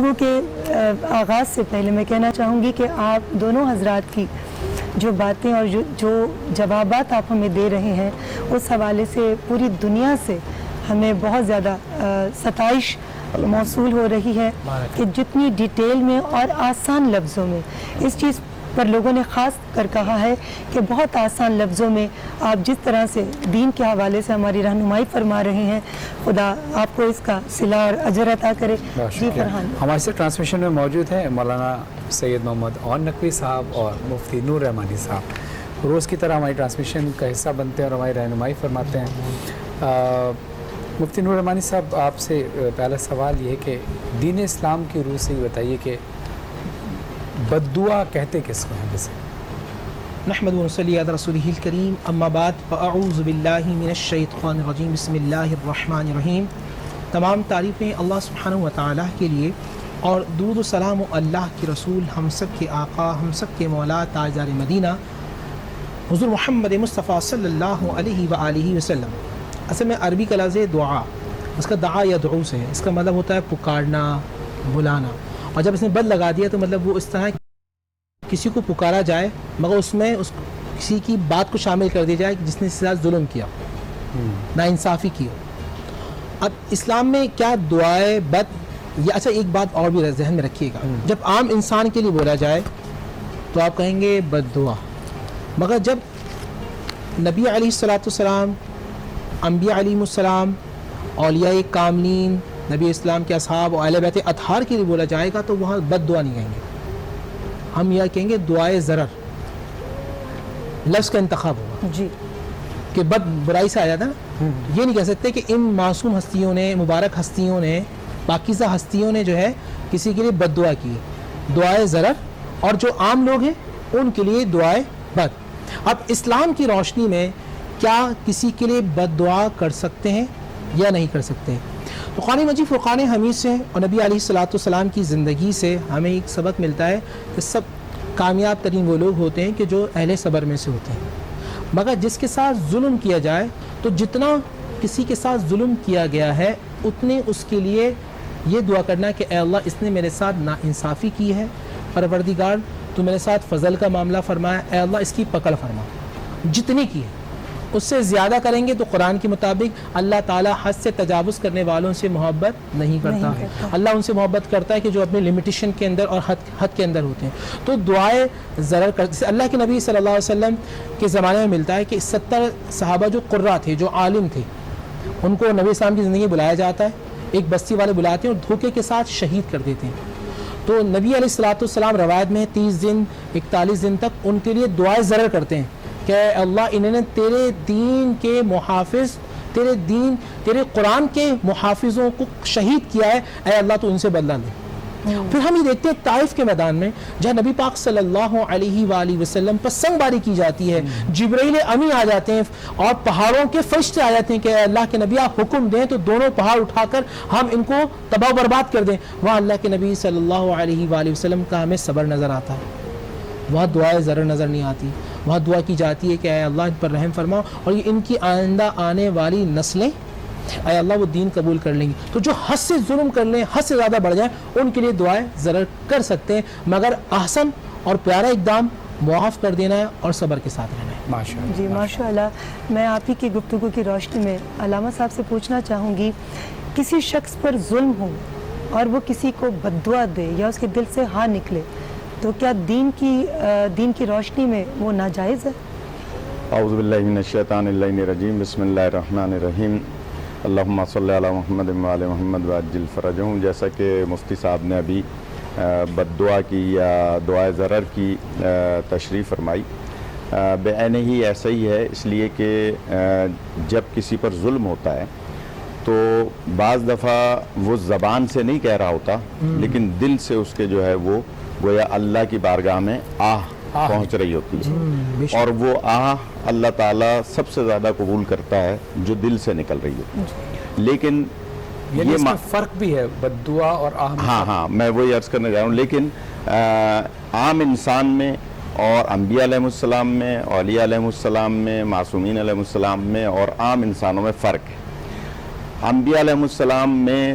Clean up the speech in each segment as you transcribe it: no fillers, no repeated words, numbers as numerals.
گفتگو کے آغاز سے پہلے میں کہنا چاہوں گی کہ آپ دونوں حضرات کی جو باتیں اور جو جوابات آپ ہمیں دے رہے ہیں اس حوالے سے پوری دنیا سے ہمیں بہت زیادہ ستائش موصول ہو رہی ہے کہ جتنی ڈیٹیل میں اور آسان لفظوں میں اس چیز پر لوگوں نے خاص کر کہا ہے کہ بہت آسان لفظوں میں آپ جس طرح سے دین کے حوالے سے ہماری رہنمائی فرما رہے ہیں، خدا آپ کو اس کا صلہ اور اجر عطا کرے۔ جی فرحان، ہمارے سے ٹرانسمیشن میں موجود ہیں مولانا سید محمد اون نقوی صاحب اور مفتی نور رحمانی صاحب، روز کی طرح ہماری ٹرانسمیشن کا حصہ بنتے ہیں اور ہماری رہنمائی فرماتے ہیں۔ مفتی نور رحمانی صاحب، آپ سے پہلا سوال یہ ہے کہ دین اسلام کی روح سے یہ بتائیے کہ بد دعا کہتے کس کو ہیں؟ ویسے نحمد و نصلی علی رسولہ الکریم، اما بعد فاعوذ باللہ من الشیطان الرجیم، بسم اللہ الرحمن الرحیم۔ تمام تعریفیں اللہ سبحانہ و تعالیٰ کے لیے اور درود و سلام و اللہ کے رسول، ہم سب کے آقا، ہم سب کے مولا، تاجدار مدینہ حضور محمد مصطفیٰ صلی اللہ علیہ وآلہ وسلم۔ اصل میں عربی کا لفظ دعا، اس کا دعا یا دعو سے ہے، اس کا مطلب ہوتا ہے پکارنا، بلانا، اور جب اس نے بد لگا دیا تو مطلب وہ اس طرح کسی کو پکارا جائے مگر اس میں کسی کی بات کو شامل کر دیا جائے جس نے اس کے ساتھ ظلم کیا، ناانصافی کی ہو۔ اب اسلام میں کیا دعائے بد، یہ اچھا ایک بات اور بھی ذہن میں رکھیے گا، جب عام انسان کے لیے بولا جائے تو آپ کہیں گے بد دعا، مگر جب نبی علیہ السلام، انبیاء علیہ السلام، اولیاء کاملین، نبی اسلام کے اصحاب اور اہل بیت اطہار کے لیے بولا جائے گا تو وہاں بد دعا نہیں کہیں گے، ہم یہ کہیں گے دعائے ضرر، لفظ کا انتخاب ہوگا جی، کہ بد برائی سے آ جاتا ہے۔ یہ نہیں کہہ سکتے کہ ان معصوم ہستیوں نے، مبارک ہستیوں نے، پاکیزہ ہستیوں نے جو ہے کسی کے لیے بد دعا کی، دعائے ضرر، اور جو عام لوگ ہیں ان کے لیے دعائے بد۔ اب اسلام کی روشنی میں کیا کسی کے لیے بد دعا کر سکتے ہیں یا نہیں کر سکتے؟ تو قرآن مجید فرقان حمید سے اور نبی علیہ السلام کی زندگی سے ہمیں ایک سبق ملتا ہے کہ سب کامیاب ترین وہ لوگ ہوتے ہیں کہ جو اہل صبر میں سے ہوتے ہیں، مگر جس کے ساتھ ظلم کیا جائے تو جتنا کسی کے ساتھ ظلم کیا گیا ہے اتنے اس کے لیے یہ دعا کرنا کہ اے اللہ اس نے میرے ساتھ ناانصافی کی ہے، پروردگار تو میرے ساتھ فضل کا معاملہ فرمایا، اے اللہ اس کی پکڑ فرما، جتنی کی ہے اس سے زیادہ کریں گے تو قرآن کے مطابق اللہ تعالیٰ حد سے تجاوز کرنے والوں سے محبت نہیں کرتا ہے، اللہ ان سے محبت کرتا ہے کہ جو اپنے لمیٹیشن کے اندر اور حد کے اندر ہوتے ہیں۔ تو دعائے ضرر کرتے، اللہ کے نبی صلی اللہ علیہ وسلم کے زمانے میں ملتا ہے کہ 70 صحابہ جو قرہ تھے، جو عالم تھے، ان کو نبی اسلام کی زندگی بلایا جاتا ہے، ایک بستی والے بلاتے ہیں اور دھوکے کے ساتھ شہید کر دیتے ہیں۔ تو نبی علیہ السلام روایت میں 30 دن 41 دن تک ان کے لیے دعائے ضرر کرتے ہیں کہ اللہ انہوں نے تیرے دین کے محافظ، تیرے قرآن کے محافظوں کو شہید کیا ہے، اے اللہ تو ان سے بدلہ لے۔ پھر ہم یہ دیکھتے ہیں طائف کے میدان میں جہاں نبی پاک صلی اللہ علیہ وآلہ وسلم پر سنگ باری کی جاتی ہے، جبرائیل امی آ جاتے ہیں اور پہاڑوں کے فرشتے آ جاتے ہیں کہ اے اللہ کے نبی آپ حکم دیں تو دونوں پہاڑ اٹھا کر ہم ان کو تباہ و برباد کر دیں۔ وہاں اللہ کے نبی صلی اللہ علیہ وآلہ وسلم کا ہمیں صبر نظر آتا ہے، وہاں دعائیں ضرر نظر نہیں آتی، وہاں دعا کی جاتی ہے کہ اے اللہ ان پر رحم فرما اور یہ ان کی آئندہ آنے والی نسلیں اے اللہ وہ دین قبول کر لیں گی۔ تو جو حد سے ظلم کر لیں، حد سے زیادہ بڑھ جائیں، ان کے لیے دعائیں ضرر کر سکتے ہیں، مگر احسن اور پیارا اقدام معاف کر دینا ہے اور صبر کے ساتھ رہنا ہے۔ ماشاءاللہ جی ماشاء اللہ۔ میں آپ ہی کی گفتگو کی روشنی میں علامہ صاحب سے پوچھنا چاہوں گی، کسی شخص پر ظلم ہو اور وہ کسی کو بد دعا دے یا اس کے دل سے ہاں نکلے تو کیا دین کی روشنی میں وہ ناجائز ہے؟ اعوذ باللہ من الشیطان اللعین الرجیم، بسم اللہ الرحمن الرحیم، اللہم صلی علی محمد وعلی محمد وعجل فرجہم۔ جیسا کہ مفتی صاحب نے ابھی بد دعا کی یا دعائے ضرر کی تشریح فرمائی، بعین ہی ایسا ہی ہے، اس لیے کہ جب کسی پر ظلم ہوتا ہے تو بعض دفعہ وہ زبان سے نہیں کہہ رہا ہوتا لیکن دل سے اس کے جو ہے وہ گویا اللہ کی بارگاہ میں آہ پہنچ رہی ہوتی ہے، اور وہ آہ اللہ تعالیٰ سب سے زیادہ قبول کرتا ہے جو دل سے نکل رہی ہے۔ لیکن یہ فرق بھی ہے بد دعا اور آہ میں؟ ہاں میں وہی عرض کرنے جا رہا ہوں، لیکن عام انسان میں اور انبیاء علیہ السلام میں، اولیاء علیہ السلام میں، معصومین علیہ السلام میں اور عام انسانوں میں فرق ہے۔ انبیاء علیہ السلام میں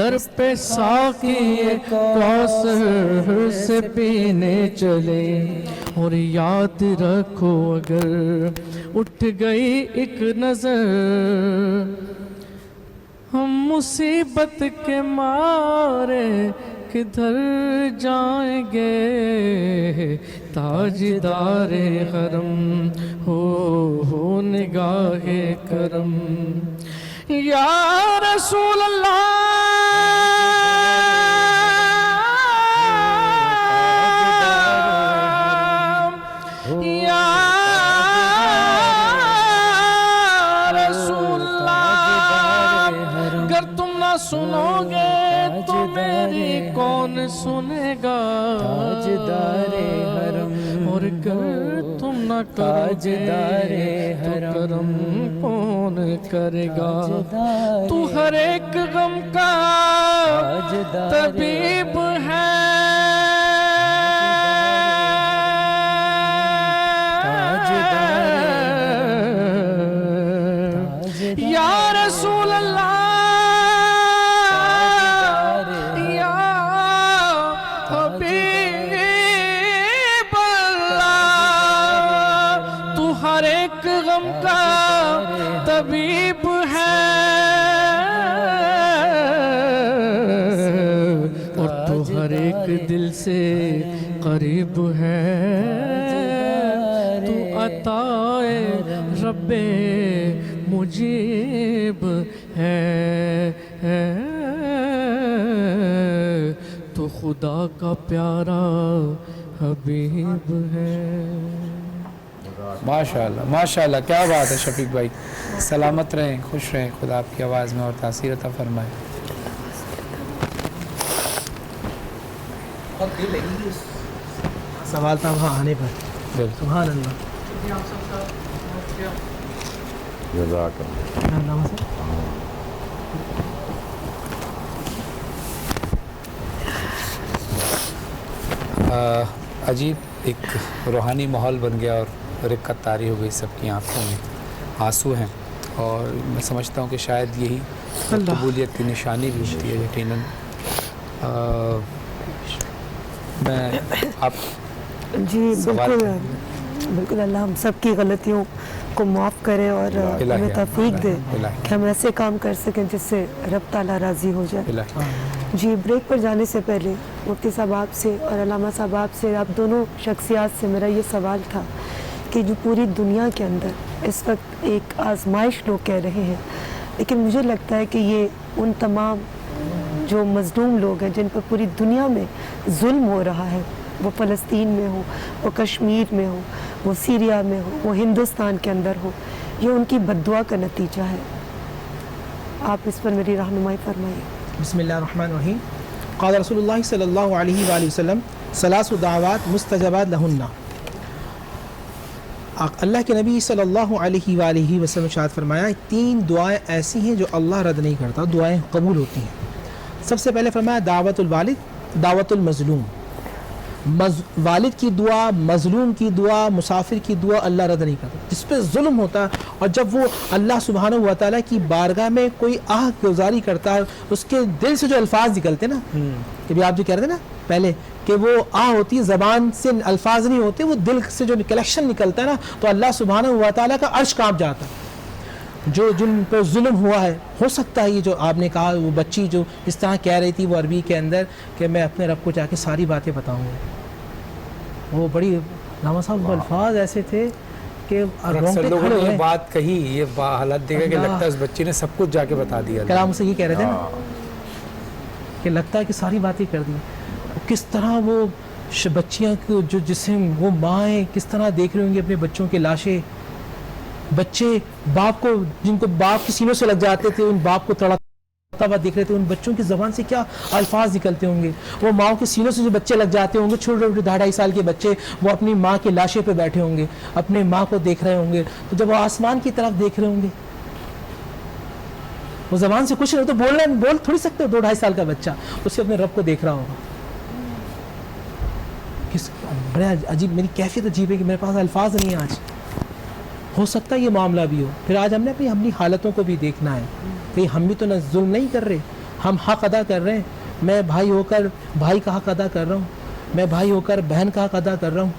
در پہ ساقی کوثر سے پینے چلے اور یاد رکھو اگر اٹھ گئی ایک نظر ہم مصیبت کے مارے کدھر جائیں گے تاجدار حرم ہو نگاہ کرم یا رسول اللہ یا رسول اللہ اگر تم نہ سنو گے تو میری کون سنے گا تاجدار حرم اور اگر تم نہ کرو گے تو کرم کون کرے گا تو ہر ایک غم کا طبیب ہے یا رسول اللہ یا حبیب اللہ تو ہر ایک غم کا طبیب ہے اور تو ہر ایک دل سے قریب ہے تو عطائے رب مجیب ہے تو خدا کا پیارا حبیب ہے ماشاءاللہ کیا بات ہے شفیق بھائی. سلامت رہیں, خوش رہیں, خدا آپ کی آواز میں اور تاثیر عطا فرمائے. سوال تھا وہاں آنے پر. بالکل. سبحان اللہ. جزاک اللہ. عجیب ایک روحانی ماحول بن گیا اور رقت طاری ہو گئی, سب کی آنکھوں میں آنسو ہیں, اور میں سمجھتا ہوں کہ شاید یہی قبولیت کی نشانی بھی ہوتی ہے یقیناً. میں آپ جی بالکل اللہ ہم سب کی غلطیوں کو معاف کرے اور ہمیں توفیق دے کہ ہم ایسے کام کر سکیں جس سے رب تعالیٰ راضی ہو جائے. جی بریک پر جانے سے پہلے مفتی صاحب آپ سے اور علامہ صاحب آپ سے, آپ دونوں شخصیات سے میرا یہ سوال تھا کہ جو پوری دنیا کے اندر اس وقت ایک آزمائش لوگ کہہ رہے ہیں, لیکن مجھے لگتا ہے کہ یہ ان تمام جو مظلوم لوگ ہیں جن پر پوری دنیا میں ظلم ہو رہا ہے, وہ فلسطین میں ہو, وہ کشمیر میں ہو, وہ سیریا میں ہو, وہ ہندوستان کے اندر ہو, یہ ان کی بد دعا کا نتیجہ ہے. آپ اس پر میری رہنمائی فرمائیے. بسم اللہ الرحمن الرحیم. قال رسول اللہ صلی اللہ علیہ وآلہ وسلم ثلاث دعوات مستجابات لہن. اللہ کے نبی صلی اللہ علیہ وآلہ وسلم ارشاد فرمایا 3 دعائیں ایسی ہیں جو اللہ رد نہیں کرتا, دعائیں قبول ہوتی ہیں. سب سے پہلے فرمایا دعوت الوالد, دعوت المظلوم. والد کی دعا, مظلوم کی دعا, مسافر کی دعا اللہ رد نہیں کرتا. جس پہ ظلم ہوتا ہے اور جب وہ اللہ سبحانہ و تعالیٰ کی بارگاہ میں کوئی آہ گزاری کرتا ہے, اس کے دل سے جو الفاظ نکلتے نا, کہ بھی آپ جو کہہ رہے تھے نا پہلے کہ وہ آہ ہوتی ہے, زبان سے الفاظ نہیں ہوتے, وہ دل سے جو کلیکشن نکلتا ہے نا, تو اللہ سبحانہ و تعالیٰ کا عرش کانپ جاتا ہے. جو جن پہ ظلم ہوا ہے, ہو سکتا ہے یہ جو آپ نے کہا وہ بچی جو اس طرح کہہ رہی تھی وہ عربی کے اندر کہ میں اپنے رب کو جا کے ساری باتیں بتاؤں گا, وہ بڑی علامہ صاحب وہ الفاظ ایسے تھے کہ اکثر لوگوں نے یہ بات کہی, یہ حالت دیکھا کہ لگتا ہے اس بچی نے سب کچھ جا کے بتا دیا. کلام سے یہ کہہ رہے تھے نا کہ لگتا ہے کہ ساری باتیں کر دی. کس طرح وہ بچیاں جو جسم وہ مائیں کس طرح دیکھ رہے ہوں گے اپنے بچوں کے لاشیں, بچے باپ کو جن کو باپ کے سینوں سے لگ جاتے تھے ان باپ کو تڑپتا ہوا دیکھ رہے تھے, ان بچوں کی زبان سے کیا الفاظ نکلتے ہوں گے. وہ ماؤں کے سینوں سے جو بچے لگ جاتے ہوں گے, چھوٹے چھوٹے 2.5 سال کے بچے, وہ اپنی ماں کے لاشے پہ بیٹھے ہوں گے, اپنے ماں کو دیکھ رہے ہوں گے. تو جب وہ آسمان کی طرف دیکھ رہے ہوں گے, وہ زبان سے کچھ نہیں تو بول تھوڑی سکتے ہو. 2.5 سال کا بچہ اس سے اپنے رب کو دیکھ رہا ہوگا. بڑے عجیب, میری کیفیت عجیب ہے کہ میرے پاس الفاظ نہیں ہیں. آج ہو سکتا ہے یہ معاملہ بھی ہو. پھر آج ہم نے اپنی حالتوں کو بھی دیکھنا ہے کہ ہم بھی تو نہ ظلم نہیں کر رہے, ہم حق ادا کر رہے ہیں. میں بھائی ہو کر بھائی کا حق ادا کر رہا ہوں, میں بھائی ہو کر بہن کا حق ادا کر رہا ہوں,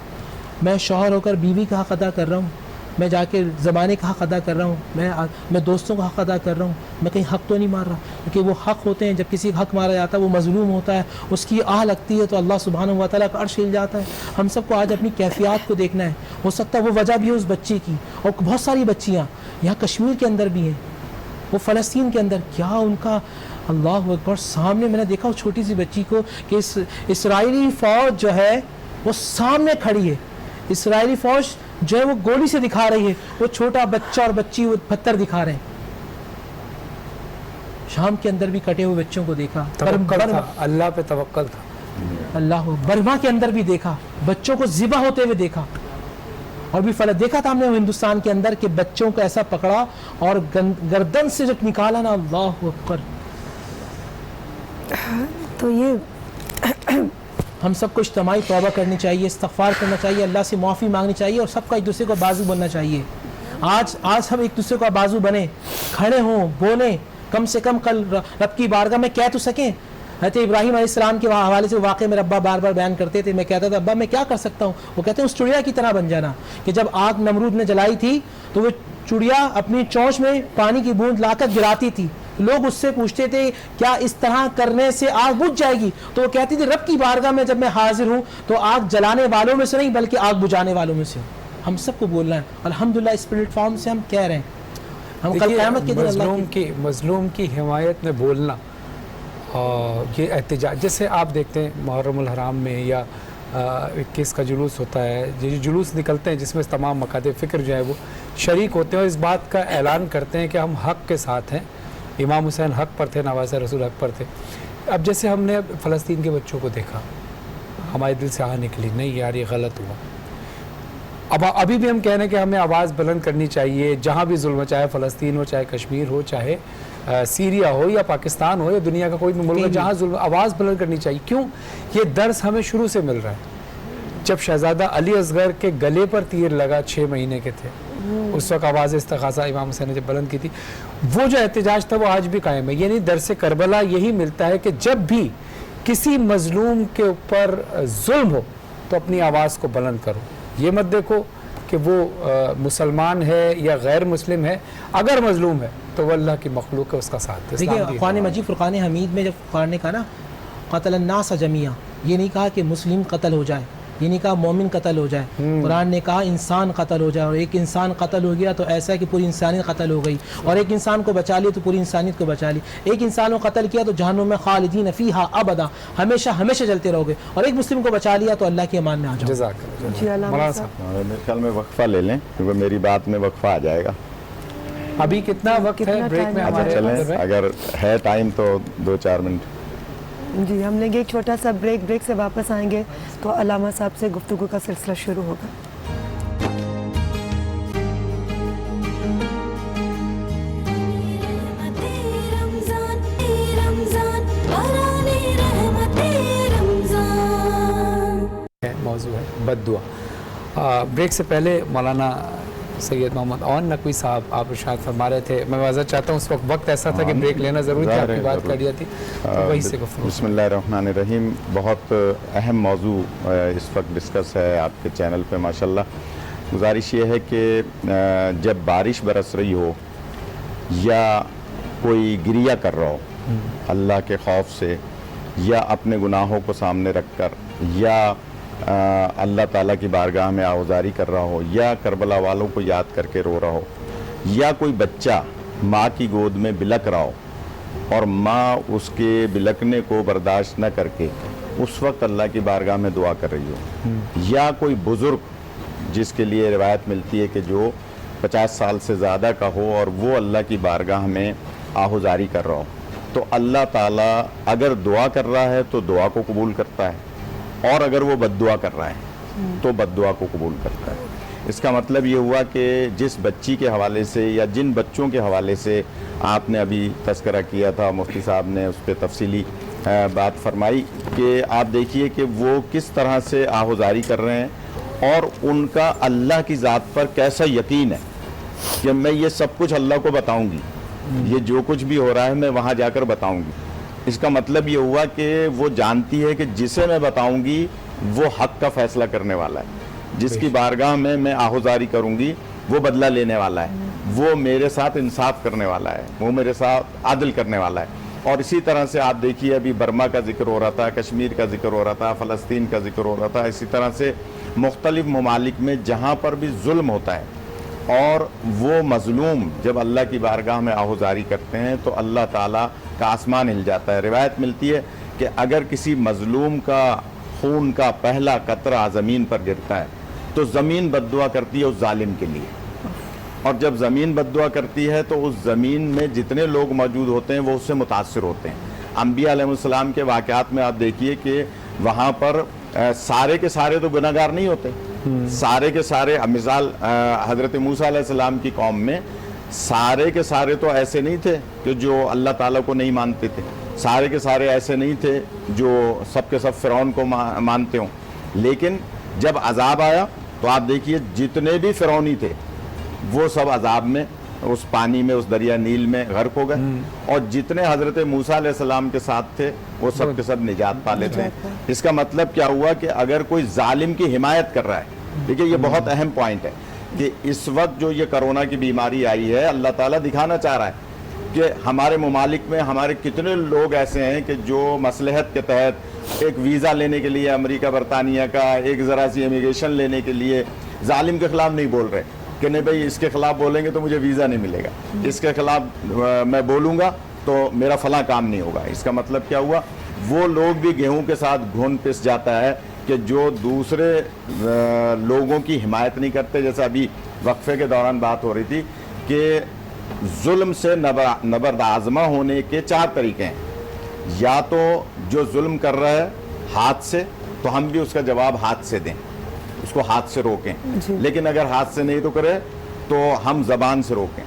میں شوہر ہو کر بیوی کا حق ادا کر رہا ہوں, میں جا کے زمانے کا حق ادا کر رہا ہوں, میں دوستوں کا حق ادا کر رہا ہوں. میں کہیں حق تو نہیں مار رہا, کیونکہ وہ حق ہوتے ہیں. جب کسی کا حق مارا جاتا ہے, وہ مظلوم ہوتا ہے, اس کی آہ لگتی ہے, تو اللہ سبحانہ و تعالیٰ کا عرش ہل جاتا ہے. ہم سب کو آج اپنی کیفیات کو دیکھنا ہے. ہو سکتا ہے وہ وجہ بھی ہے اس بچے کی, اور بہت ساری بچیاں یہاں کشمیر کے اندر بھی ہیں, وہ فلسطین کے اندر, کیا ان کا اللہ اکبر سامنے میں نے دیکھا وہ چھوٹی سی بچی کو کہ اسرائیلی فوج جو ہے وہ سامنے کھڑی ہے. اسرائیلی فوج جو ہے وہ گولی سے دکھا رہی ہے, وہ چھوٹا بچہ اور بچی وہ پتھر دکھا رہے ہیں. شام کے اندر بھی کٹے ہوئے بچوں کو دیکھا, توکل تھا, اللہ پہ توکل تھا. اللہ, برما کے اندر بھی دیکھا, بچوں کو ذبح ہوتے ہوئے دیکھا. اور بھی دیکھا تھا ہم نے ہندوستان کے اندر کہ بچوں کو ایسا پکڑا اور گردن سے جب نکالا نا, اللہ اکبر. تو یہ ہم سب کو اجتماعی توبہ کرنی چاہیے, استغفار کرنا چاہیے, اللہ سے معافی مانگنی چاہیے, اور سب کا ایک دوسرے کو بازو بننا چاہیے. آج ہم ایک دوسرے کا بازو بنیں, کھڑے ہوں, بولیں, کم سے کم کل رب کی بارگاہ میں کہہ تو سکیں. حضرت ابراہیم علیہ السلام کے حوالے سے واقعے میں ابا بار بار بیان کرتے تھے. میں کہتا تھا ابا میں کیا کر سکتا ہوں, وہ کہتے ہیں اس چڑیا کی طرح بن جانا. کہ جب آگ نمرود نے جلائی تھی تو وہ چڑیا اپنی چونچ میں پانی کی بوند لا کر گراتی تھی. لوگ اس سے پوچھتے تھے کیا اس طرح کرنے سے آگ بجھ جائے گی, تو وہ کہتی تھی رب کی بارگاہ میں جب میں حاضر ہوں تو آگ جلانے والوں میں سے نہیں بلکہ آگ بجھانے والوں میں سے ہوں. ہم سب کو بولنا ہے, الحمدللہ اس پلیٹ فارم سے ہم کہہ رہے ہیں. ہم کل قیامت کے دن اللہ مظلوم کی حمایت میں بولنا, اور یہ احتجاج جیسے آپ دیکھتے ہیں محرم الحرام میں یا 21 کا جلوس ہوتا ہے, یہ جلوس نکلتے ہیں جس میں تمام مکاتب فکر جو ہے وہ شریک ہوتے ہیں اور اس بات کا اعلان کرتے ہیں کہ ہم حق کے ساتھ ہیں. امام حسین حق پر تھے, نواسہ رسول حق پر تھے. اب جیسے ہم نے فلسطین کے بچوں کو دیکھا, ہمارے دل سے آہ نکلی, نہیں یار یہ غلط ہوا. اب ابھی بھی ہم کہہ رہے ہیں کہ ہمیں آواز بلند کرنی چاہیے جہاں بھی ظلم ہو, چاہے فلسطین ہو, چاہے کشمیر ہو, چاہے سیریا ہو یا پاکستان ہو یا دنیا کا کوئی بھی ملک ہو, جہاں ظلم, آواز بلند کرنی چاہیے. کیوں؟ یہ درس ہمیں شروع سے مل رہا ہے. جب شہزادہ علی اصغر کے گلے پر تیر لگا 6 مہینے کے تھے, اس وقت آواز استغاثہ امام حسین نے جب بلند کی تھی, وہ جو احتجاج تھا وہ آج بھی قائم ہے. یعنی درس کربلا یہی ملتا ہے کہ جب بھی کسی مظلوم کے اوپر ظلم ہو تو اپنی آواز کو بلند کرو. یہ مت دیکھو کہ وہ مسلمان ہے یا غیر مسلم ہے, اگر مظلوم ہے تو وہ اللہ کی مخلوق ہے, اس کا ساتھ. دیکھیے قرآن مجید فرقان حمید میں جب قرآن نے کہا نا قتل الناس جمیعا, یہ نہیں کہا کہ مسلم قتل ہو جائے, یہ نہیں کہا مومن قتل ہو جائے. قرآن نے کہا انسان قتل ہو جائے, اور ایک انسان قتل ہو گیا تو ایسا ہے کہ پوری انسانیت قتل ہو گئی, اور ایک انسان کو بچا لیا تو پوری انسانیت کو بچا لی. ایک انسان کو قتل کیا تو جہنم میں خالدین فیہا ابدا, ہمیشہ ہمیشہ جلتے رہو گے, اور ایک مسلم کو بچا لیا تو اللہ کی امان میں آ جاؤ. جزاک اللہ. جی علامہ مولانا صاحب, صاحب میرے خیال میں وقفہ لے لیں کیونکہ میری بات میں وقفہ آ جائے گا. ابھی کتنا وقت ہے بریک میں اچھا ہمارے؟ چلیں, اگر ہے ٹائم تو 2-4 منٹ. جی ہم لیں گے ایک چھوٹا سا بریک سے واپس آئیں گے تو علامہ صاحب سے گفتگو کا سلسلہ شروع ہوگا. موضوع ہے بد دعا. بریک سے پہلے مولانا سید محمد اون نقوی صاحب آپ ارشاد فرما رہے تھے, میں معذرت چاہتا ہوں اس وقت ایسا تھا کہ بریک لینا ضروری تھا, آپ کی بات کر لیا تھی, تو وہی سے گفتگو. بسم اللہ الرحمن الرحیم. بہت اہم موضوع اس وقت ڈسکس ہے آپ کے چینل پہ ماشاءاللہ. گزارش یہ ہے کہ جب بارش برس رہی ہو یا کوئی گریہ کر رہا ہو اللہ کے خوف سے, یا اپنے گناہوں کو سامنے رکھ کر, یا اللہ تعالیٰ کی بارگاہ میں آوزاری کر رہا ہو, یا کربلا والوں کو یاد کر کے رو رہا ہو, یا کوئی بچہ ماں کی گود میں بلک رہا ہو اور ماں اس کے بلکنے کو برداشت نہ کر کے اس وقت اللہ کی بارگاہ میں دعا کر رہی ہو, یا کوئی بزرگ جس کے لیے روایت ملتی ہے کہ جو 50 سال سے زیادہ کا ہو اور وہ اللہ کی بارگاہ میں آہوزاری کر رہا ہو, تو اللہ تعالیٰ اگر دعا کر رہا ہے تو دعا کو قبول کرتا ہے, اور اگر وہ بد دعا کر رہا ہے تو بد دعا کو قبول کرتا ہے. اس کا مطلب یہ ہوا کہ جس بچی کے حوالے سے یا جن بچوں کے حوالے سے آپ نے ابھی تذکرہ کیا تھا, مفتی صاحب نے اس پہ تفصیلی بات فرمائی کہ آپ دیکھیے کہ وہ کس طرح سے آہوزاری کر رہے ہیں اور ان کا اللہ کی ذات پر کیسا یقین ہے کہ میں یہ سب کچھ اللہ کو بتاؤں گی, یہ جو کچھ بھی ہو رہا ہے میں وہاں جا کر بتاؤں گی. اس کا مطلب یہ ہوا کہ وہ جانتی ہے کہ جسے میں بتاؤں گی وہ حق کا فیصلہ کرنے والا ہے، جس کی بارگاہ میں آہوزاری کروں گی وہ بدلہ لینے والا ہے، وہ میرے ساتھ انصاف کرنے والا ہے، وہ میرے ساتھ عدل کرنے والا ہے۔ اور اسی طرح سے آپ دیکھیے ابھی برما کا ذکر ہو رہا تھا، کشمیر کا ذکر ہو رہا تھا، فلسطین کا ذکر ہو رہا تھا، اسی طرح سے مختلف ممالک میں جہاں پر بھی ظلم ہوتا ہے اور وہ مظلوم جب اللہ کی بارگاہ میں آہوزاری کرتے ہیں تو اللہ تعالیٰ کا آسمان ہل جاتا ہے۔ روایت ملتی ہے کہ اگر کسی مظلوم کا خون کا پہلا قطرہ زمین پر گرتا ہے تو زمین بد دعا کرتی ہے اس ظالم کے لیے، اور جب زمین بد دعا کرتی ہے تو اس زمین میں جتنے لوگ موجود ہوتے ہیں وہ اس سے متاثر ہوتے ہیں۔ انبیاء علیہ السلام کے واقعات میں آپ دیکھیے کہ وہاں پر سارے کے سارے تو گناہ گار نہیں ہوتے، سارے کے سارے، مثال حضرت موسیٰ علیہ السلام کی قوم میں سارے کے سارے تو ایسے نہیں تھے کہ جو اللہ تعالیٰ کو نہیں مانتے تھے، سارے کے سارے ایسے نہیں تھے جو سب کے سب فرعون کو مانتے ہوں، لیکن جب عذاب آیا تو آپ دیکھیے جتنے بھی فرعونی تھے وہ سب عذاب میں، اس پانی میں، اس دریا نیل میں غرق ہو گئے، اور جتنے حضرت موسیٰ علیہ السلام کے ساتھ تھے وہ سب کے سب نجات پا لیتے ہیں۔ اس کا مطلب کیا ہوا کہ اگر کوئی ظالم کی حمایت کر رہا ہے، دیکھیے یہ بہت اہم پوائنٹ ہے کہ اس وقت جو یہ کرونا کی بیماری آئی ہے اللہ تعالیٰ دکھانا چاہ رہا ہے کہ ہمارے ممالک میں ہمارے کتنے لوگ ایسے ہیں کہ جو مصلحت کے تحت ایک ویزا لینے کے لیے امریکہ برطانیہ کا ایک ذرا سی امیگریشن لینے کے لیے ظالم کے خلاف نہیں بول رہے کہ نہیں بھائی اس کے خلاف بولیں گے تو مجھے ویزا نہیں ملے گا، اس کے خلاف میں بولوں گا تو میرا فلاں کام نہیں ہوگا۔ اس کا مطلب کیا ہوا؟ وہ لوگ بھی گیہوں کے ساتھ گھن پس جاتا ہے کہ جو دوسرے لوگوں کی حمایت نہیں کرتے۔ جیسے ابھی وقفے کے دوران بات ہو رہی تھی کہ ظلم سے نبردآزمہ ہونے کے 4 طریقے ہیں، یا تو جو ظلم کر رہا ہے ہاتھ سے تو ہم بھی اس کا جواب ہاتھ سے دیں، اس کو ہاتھ سے روکیں، لیکن اگر ہاتھ سے نہیں تو کرے تو ہم زبان سے روکیں۔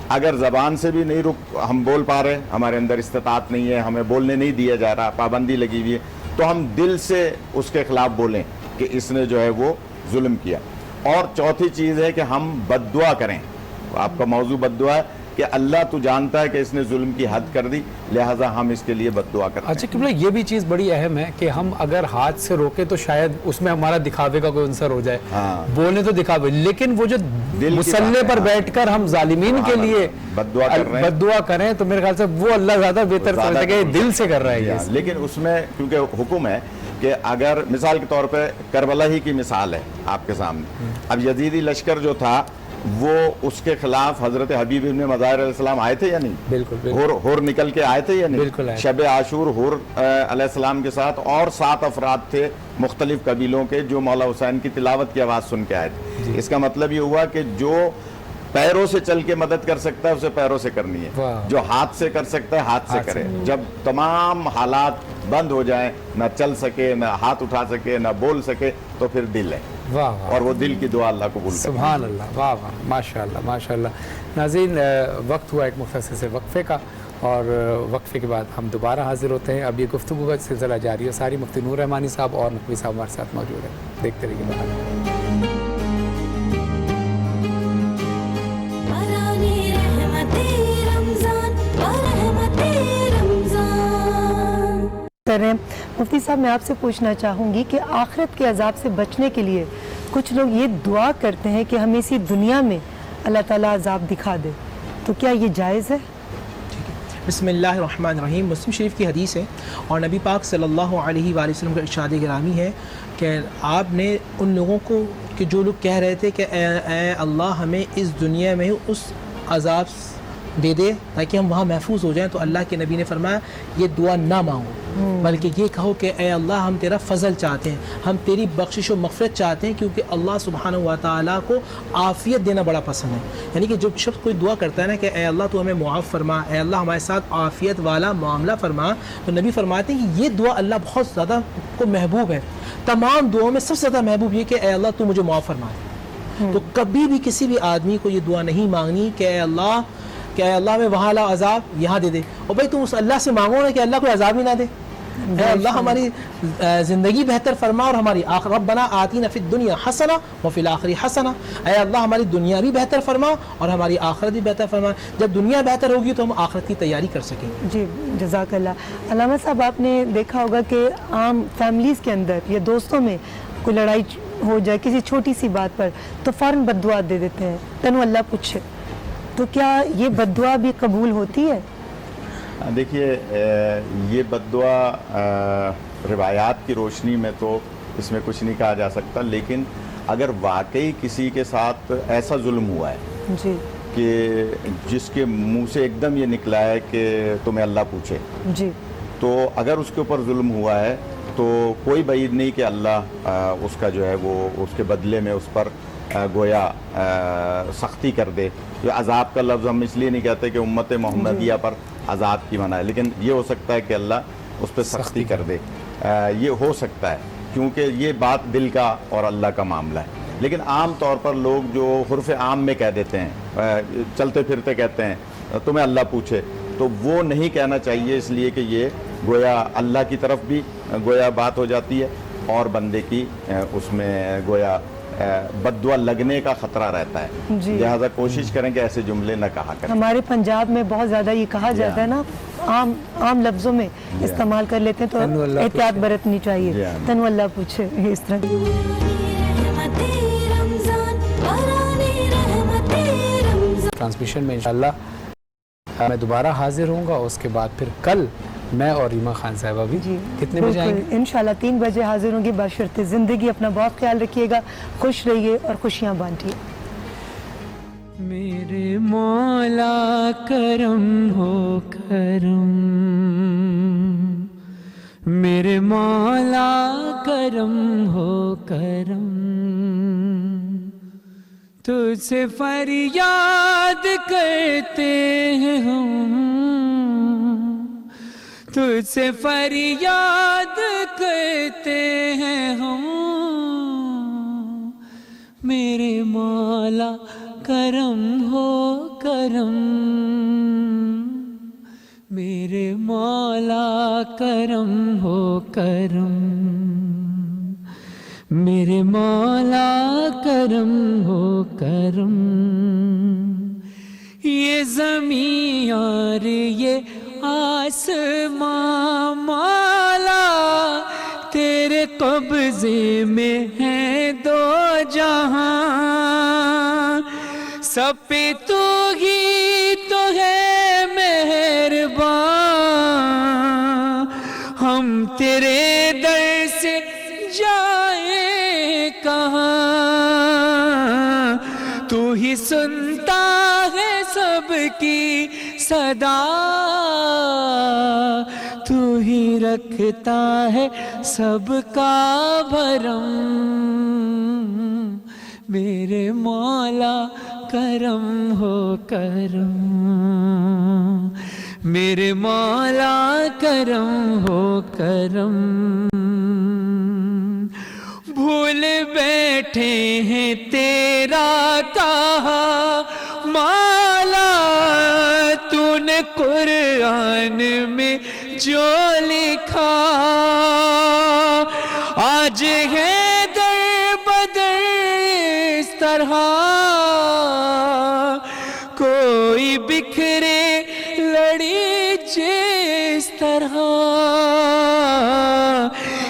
اگر زبان سے بھی نہیں ہم بول پا رہے، ہمارے اندر استطاعت نہیں ہے، ہمیں بولنے نہیں دیا جا رہا، پابندی لگی ہوئی ہے، تو ہم دل سے اس کے خلاف بولیں کہ اس نے جو ہے وہ ظلم کیا۔ اور چوتھی چیز ہے کہ ہم بد دعا کریں، آپ کا موضوع بد دعا ہے کہ اللہ تو جانتا ہے کہ اس نے ظلم کی حد کر دی لہٰذا ہم اس کے لیے بد دعا کرتے ہیں۔ اچھا قبلہ یہ بھی چیز بڑی اہم ہے کہ ہم اگر ہاتھ سے روکیں تو شاید اس میں ہمارا دکھاوے کا کوئی عنصر ہو جائے، بولنے تو دکھاوے، لیکن وہ جو مسلح پر بیٹھ کر ہم ظالمین کے لیے بد دعا کر رہے ہیں، بد دعا کریں تو میرے خیال سے وہ اللہ زیادہ بہتر سمجھتا ہے کہ دل سے کر رہا ہے یہ۔ لیکن اس میں کیونکہ حکم ہے کہ اگر مثال کے طور پہ کربلا ہی کی مثال ہے آپ کے سامنے، اب یزیدی لشکر جو تھا وہ اس کے خلاف حضرت حبیب ابن مظاہر علیہ السلام آئے تھے یا نہیں؟ بالکل ہور نکل کے آئے تھے یا نہیں؟ بالکل آئے۔ شب عاشور ہور علیہ السلام کے ساتھ اور 7 افراد تھے مختلف قبیلوں کے جو مولا حسین کی تلاوت کی آواز سن کے آئے تھے۔ اس کا مطلب یہ ہوا کہ جو پیروں سے چل کے مدد کر سکتا ہے اسے پیروں سے کرنی ہے، جو ہاتھ سے کر سکتا ہے ہاتھ سے کرے۔ جب تمام حالات بند ہو جائیں، نہ چل سکے، نہ ہاتھ اٹھا سکے، نہ بول سکے، تو پھر دل ہے، اور وہ دل کی دعا اللہ قبول کرے۔ سبحان اللہ، واہ واہ، ماشاءاللہ ماشاءاللہ۔ ناظرین وقت ہوا ایک مختصر سے وقفے کا، اور وقفے کے بعد ہم دوبارہ حاضر ہوتے ہیں۔ اب یہ گفتگو کا سلسلہ جاری ہے، ساری مفتی نور رحمانی صاحب اور نقوی صاحب ہمارے ساتھ موجود ہیں، دیکھتے رہیے باہر۔ مفتی صاحب میں آپ سے پوچھنا چاہوں گی کہ آخرت کے عذاب سے بچنے کے لیے کچھ لوگ یہ دعا کرتے ہیں کہ ہمیں اسی دنیا میں اللہ تعالیٰ عذاب دکھا دے، تو کیا یہ جائز ہے؟ بسم اللہ الرحمن الرحیم۔ مسلم شریف کی حدیث ہے اور نبی پاک صلی اللہ علیہ وآلہ وسلم کا ارشاد گرامی ہے کہ آپ نے ان لوگوں کو کہ جو لوگ کہہ رہے تھے کہ اے اللہ ہمیں اس دنیا میں اس عذاب دے دے تاکہ ہم وہاں محفوظ ہو جائیں، تو اللہ کے نبی نے فرمایا یہ دعا نہ مانگو، بلکہ یہ کہو کہ اے اللہ ہم تیرا فضل چاہتے ہیں، ہم تیری بخشش و مغفرت چاہتے ہیں، کیونکہ اللہ سبحانہ و تعالیٰ کو عافیت دینا بڑا پسند ہے۔ یعنی کہ جب شخص کوئی دعا کرتا ہے نا کہ اے اللہ تو ہمیں معاف فرما، اے اللہ ہمارے ساتھ عافیت والا معاملہ فرما، تو نبی فرماتے ہیں کہ یہ دعا اللہ بہت زیادہ کو محبوب ہے۔ تمام دعاؤں میں سب سے زیادہ محبوب یہ کہ اے اللہ تو مجھے معاف فرما دے۔ تو کبھی بھی کسی بھی آدمی کو یہ دعا نہیں مانگنی کہ اے اللہ میں وہاں لا عذاب یہاں دے دے، اور بھائی تم اس اللہ سے مانگو نا کہ اللہ کوئی عذاب ہی نہ دے، اے اللہ ہماری زندگی بہتر فرما اور ہماری آخرت، ربنا آتینا فی الدنیا حسنہ وفی الآخرہ حسنہ، اے اللہ ہماری دنیا بھی بہتر فرما اور ہماری آخرت بھی بہتر فرما، جب دنیا بہتر ہوگی تو ہم آخرت کی تیاری کر سکیں گے۔ جی جزاک اللہ۔ علامہ صاحب آپ نے دیکھا ہوگا کہ عام فیملیز کے اندر یا دوستوں میں کوئی لڑائی ہو جائے کسی چھوٹی سی بات پر تو فوراً بد دعا دے دیتے ہیں، تینوں اللہ پوچھے، تو کیا یہ بد دعا بھی قبول ہوتی ہے؟ دیکھیے یہ بد دعا روایات کی روشنی میں تو اس میں کچھ نہیں کہا جا سکتا، لیکن اگر واقعی کسی کے ساتھ ایسا ظلم ہوا ہے جی کہ جس کے منہ سے ایک دم یہ نکلا ہے کہ تمہیں اللہ پوچھے، جی تو اگر اس کے اوپر ظلم ہوا ہے تو کوئی بعید نہیں کہ اللہ اس کا جو ہے وہ اس کے بدلے میں اس پر گویا سختی کر دے۔ یہ عذاب کا لفظ ہم اس لیے نہیں کہتے کہ امت محمدیہ پر عذاب کی منع ہے، لیکن یہ ہو سکتا ہے کہ اللہ اس پہ سختی کر دے، یہ ہو سکتا ہے، کیونکہ یہ بات دل کا اور اللہ کا معاملہ ہے۔ لیکن عام طور پر لوگ جو حرف عام میں کہہ دیتے ہیں، چلتے پھرتے کہتے ہیں تمہیں اللہ پوچھے، تو وہ نہیں کہنا چاہیے، اس لیے کہ یہ گویا اللہ کی طرف بھی گویا بات ہو جاتی ہے اور بندے کی اس میں گویا بد دعا لگنے کا خطرہ رہتا ہے، جی۔ لہذا کوشش کریں کہ ایسے جملے نہ کہا کریں۔ ہمارے پنجاب میں بہت زیادہ یہ کہا جاتا ہے نا، عام لفظوں میں استعمال کر لیتے ہیں، تنو تو اللہ احتیاط پوچھے۔ برتنی چاہیے، جی ہاں۔ تنو اللہ پوچھے، اس طرح۔ ٹرانسمیشن میں انشاءاللہ میں دوبارہ حاضر ہوں گا، اس کے بعد پھر کل میں اور ریما خان صاحبہ بھی جی کتنے بجے آئیں گے؟ انشاءاللہ 3 بجے حاضر ہوں گی بشرط زندگی۔ اپنا بہت خیال رکھیے گا، خوش رہیے اور خوشیاں بانٹیے۔ میرے مولا کرم ہو کرم، میرے مولا کرم ہو کرم، تجھ سے فریاد کرتے ہیں ہم، تجھ سے فریاد کرتے ہیں ہم، میرے مولا کرم ہو کرم، میرے مولا کرم ہو کرم، میرے مولا کرم ہو کرم، یہ زمین اور یہ آسمان مولا تیرے قبضے میں ہیں دو جہاں، سب پہ تو ہی تو ہے مہربان، ہم تیرے در سے جائیں کہاں، تو ہی سنتا ہے سب کی صدا، تو ہی رکھتا ہے سب کا بھرم، میرے مولا کرم ہو کرم، میرے مولا کرم ہو کرم، بھول بیٹھے ہیں تیرا کہا مولا، تو نے قرآن میں جو لکھا، آج ہے در بدر اس طرح، کوئی بکھرے لڑی جس طرح،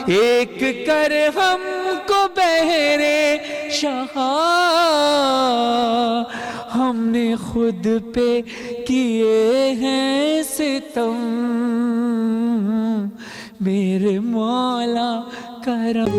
ایک کر ہم کو بہرے شہا، ہم نے خود پہ کیے ہیں ستم، میرے مولا کرم